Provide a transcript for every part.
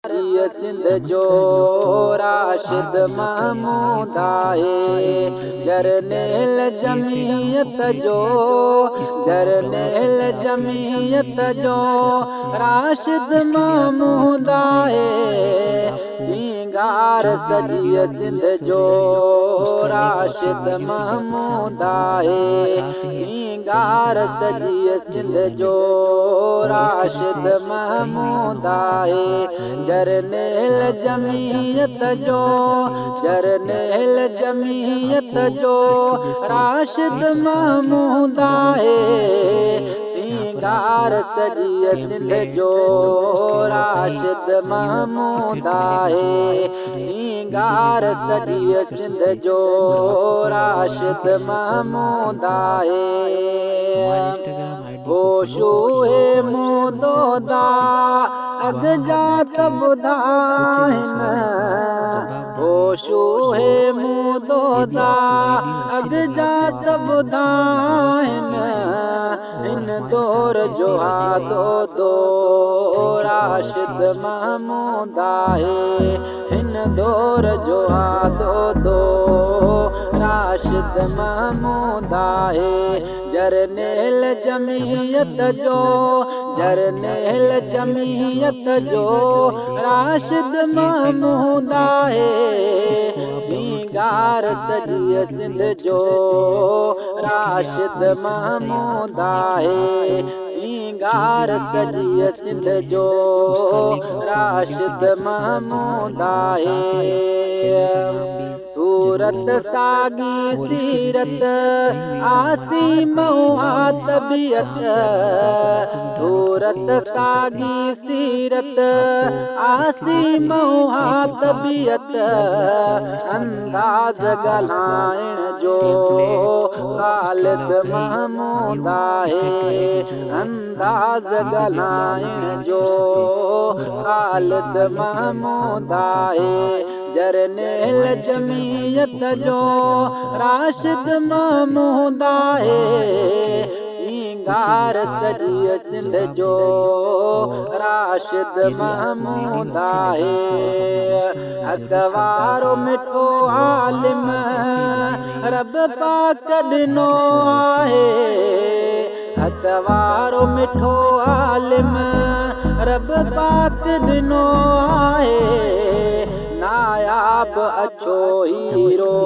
सिंध जो राशिद महमूद आहे। जरनेल जमीयत जो राशिद महमूद आहे। सिंगार सॼी सिंध जो राशिद महमूद आहे। सिंगार सॼी सिंध जो राशिद महमूद आहे। जरनेल जमीयत जो राशिद महमूद आहे। सिंगार सॼी सिंध जो राशिद महमूद आहे। सिंगार सॼी सिंध जो राशिद महमूद आहे। होशो है मोदोदा अगजात बुधाइन। होशो है मोदोदा अगजात बुधाइन। इन दौर जो दो राशिद महमूद आहे। इन दौर जो दो राशिद महमूद आहे। जरनेल जमीयत जो राशिद महमूद आहे। सिंगार सॼी सिंध जो राशिद महमूद आहे। सिंगार सॼी सिंध जो राशिद महमूद आहे। सूरत सागी सीरत आसी महुआ तबियत। सूरत सागी सीरत आसी महुआ तबियत। अंदाज गलाइण जो खालिद महमूद आहे। अंदाज गलाइण जो खालिद महमूद आहे। जरनेल जमीयत जो राशिद महमूद आहे। सिंगार सॼी सिंध जो राशिद महमूद आहे। अकवारो मिठो आलिम रब पाक ॾिनो आहे। अकवारो मिठो आलिम रब पाक ॾिनो आहे। नायाब अछो हीरो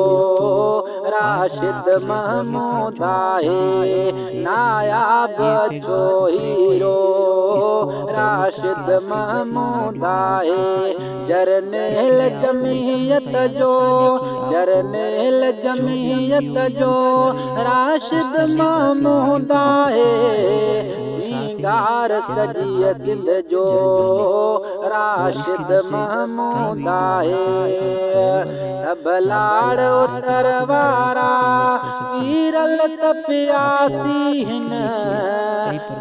राशिद महमूद आहे। नायाब अछो हीरो राशिद महमूद आहे। जरनेल जमीयत जो राशिद महमूद आहे। सिंगार सॼी सिंध जो राशिद महमूद आहे। सब लाड़ उतर वारा पीरल तपियासी हिन।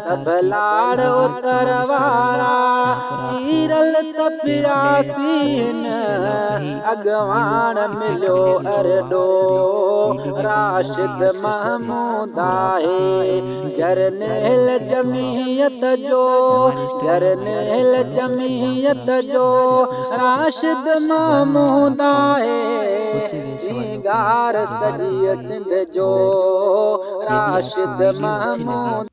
सब लाड़ उतर वारा पीरल तपियासी हिन। अगवान मिलियो अरडो राशिद महमूद आहे। जरनेल जमीयत जो राशिद महमूद आहे। सिंगार सॼी सिंध जो राशिद महमूद